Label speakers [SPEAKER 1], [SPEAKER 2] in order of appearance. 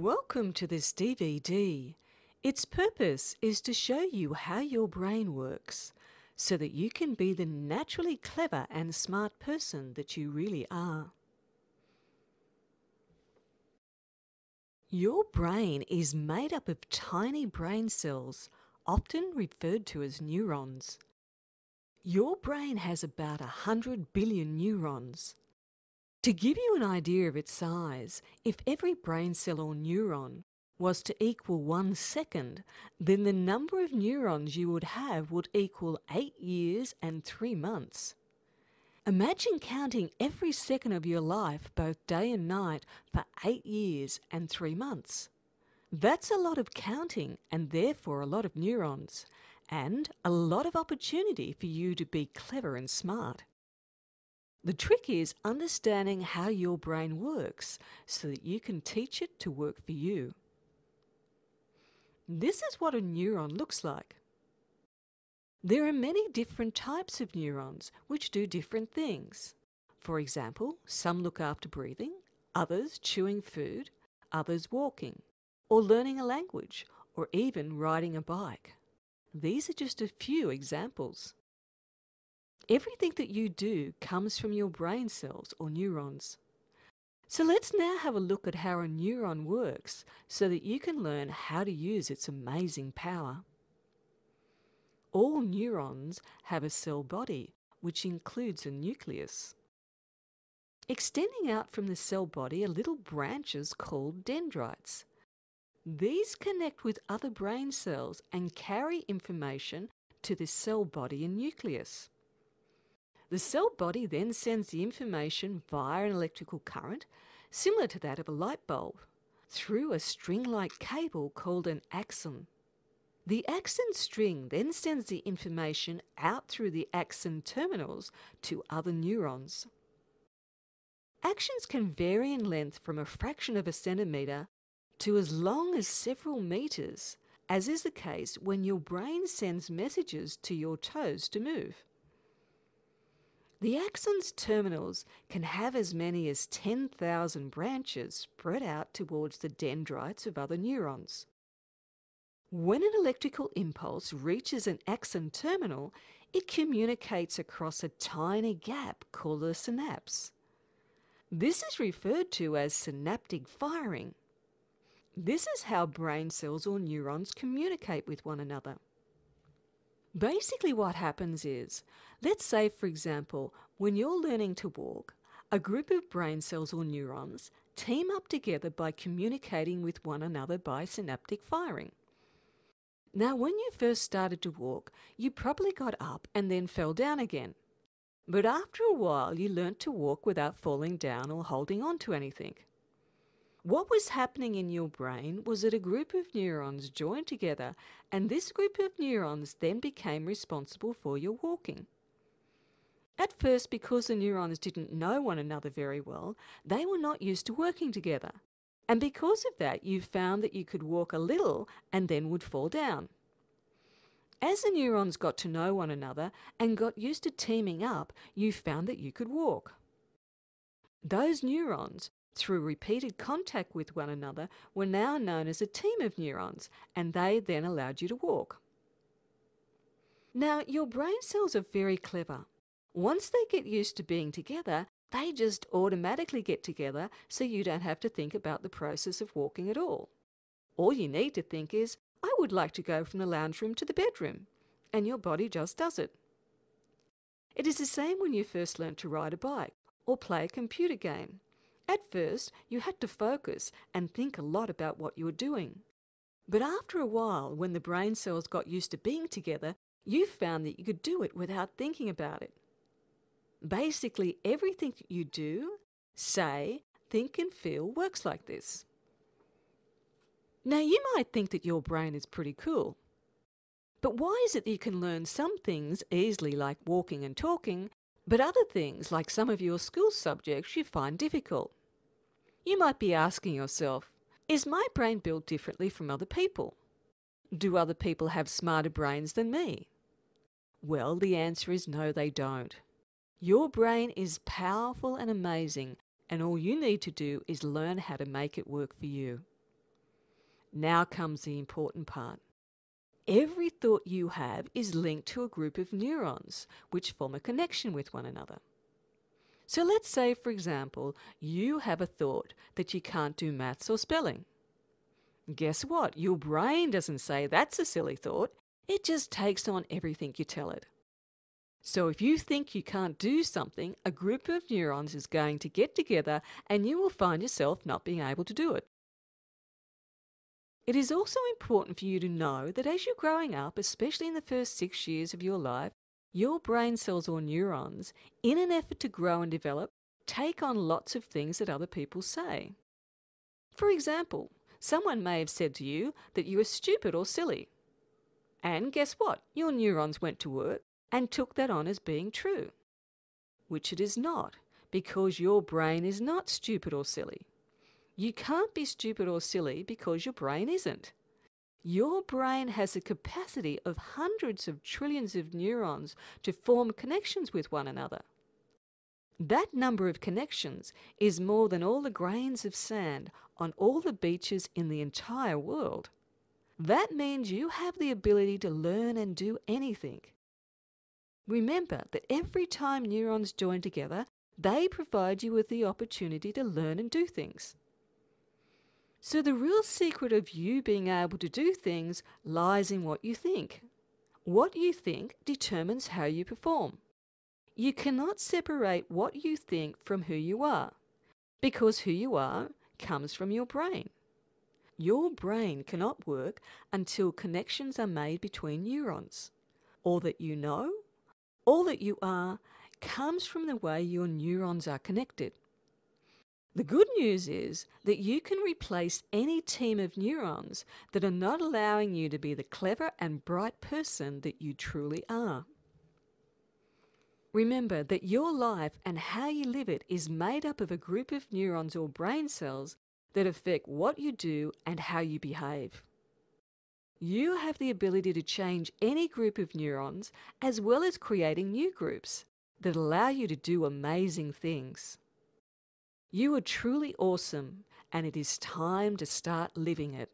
[SPEAKER 1] Welcome to this DVD. Its purpose is to show you how your brain works so that you can be the naturally clever and smart person that you really are. Your brain is made up of tiny brain cells, often referred to as neurons. Your brain has about 100 billion neurons. To give you an idea of its size, if every brain cell or neuron was to equal 1 second, then the number of neurons you would have would equal 8 years and 3 months. Imagine counting every second of your life, both day and night, for 8 years and 3 months. That's a lot of counting and therefore a lot of neurons, and a lot of opportunity for you to be clever and smart. The trick is understanding how your brain works so that you can teach it to work for you. This is what a neuron looks like. There are many different types of neurons which do different things. For example, some look after breathing, others chewing food, others walking, or learning a language, or even riding a bike. These are just a few examples. Everything that you do comes from your brain cells or neurons. So let's now have a look at how a neuron works so that you can learn how to use its amazing power. All neurons have a cell body, which includes a nucleus. Extending out from the cell body are little branches called dendrites. These connect with other brain cells and carry information to the cell body and nucleus. The cell body then sends the information via an electrical current, similar to that of a light bulb, through a string-like cable called an axon. The axon string then sends the information out through the axon terminals to other neurons. Axons can vary in length from a fraction of a centimetre to as long as several metres, as is the case when your brain sends messages to your toes to move. The axon's terminals can have as many as 10,000 branches spread out towards the dendrites of other neurons. When an electrical impulse reaches an axon terminal, it communicates across a tiny gap called a synapse. This is referred to as synaptic firing. This is how brain cells or neurons communicate with one another. Basically what happens is, let's say for example, when you're learning to walk, a group of brain cells or neurons team up together by communicating with one another by synaptic firing. Now when you first started to walk, you probably got up and then fell down again. But after a while you learnt to walk without falling down or holding on to anything. What was happening in your brain was that a group of neurons joined together, and this group of neurons then became responsible for your walking. At first, because the neurons didn't know one another very well, they were not used to working together. And because of that, you found that you could walk a little and then would fall down. As the neurons got to know one another and got used to teaming up, you found that you could walk. Those neurons, through repeated contact with one another, were now known as a team of neurons, and they then allowed you to walk. Now, your brain cells are very clever. Once they get used to being together, they just automatically get together, so you don't have to think about the process of walking at all. All you need to think is, I would like to go from the lounge room to the bedroom, and your body just does it. It is the same when you first learnt to ride a bike or play a computer game. At first, you had to focus and think a lot about what you were doing. But after a while, when the brain cells got used to being together, you found that you could do it without thinking about it. Basically, everything that you do, say, think and feel works like this. Now, you might think that your brain is pretty cool. But why is it that you can learn some things easily, like walking and talking, but other things, like some of your school subjects, you find difficult? You might be asking yourself, is my brain built differently from other people? Do other people have smarter brains than me? Well, the answer is no, they don't. Your brain is powerful and amazing, and all you need to do is learn how to make it work for you. Now comes the important part. Every thought you have is linked to a group of neurons which form a connection with one another. So let's say, for example, you have a thought that you can't do maths or spelling. Guess what? Your brain doesn't say that's a silly thought. It just takes on everything you tell it. So if you think you can't do something, a group of neurons is going to get together and you will find yourself not being able to do it. It is also important for you to know that as you're growing up, especially in the first 6 years of your life, your brain cells or neurons, in an effort to grow and develop, take on lots of things that other people say. For example, someone may have said to you that you are stupid or silly. And guess what? Your neurons went to work and took that on as being true. Which it is not, because your brain is not stupid or silly. You can't be stupid or silly because your brain isn't. Your brain has a capacity of hundreds of trillions of neurons to form connections with one another. That number of connections is more than all the grains of sand on all the beaches in the entire world. That means you have the ability to learn and do anything. Remember that every time neurons join together, they provide you with the opportunity to learn and do things. So the real secret of you being able to do things lies in what you think. What you think determines how you perform. You cannot separate what you think from who you are, because who you are comes from your brain. Your brain cannot work until connections are made between neurons. All that you know, all that you are, comes from the way your neurons are connected. The good news is that you can replace any team of neurons that are not allowing you to be the clever and bright person that you truly are. Remember that your life and how you live it is made up of a group of neurons or brain cells that affect what you do and how you behave. You have the ability to change any group of neurons as well as creating new groups that allow you to do amazing things. You are truly awesome, and it is time to start living it.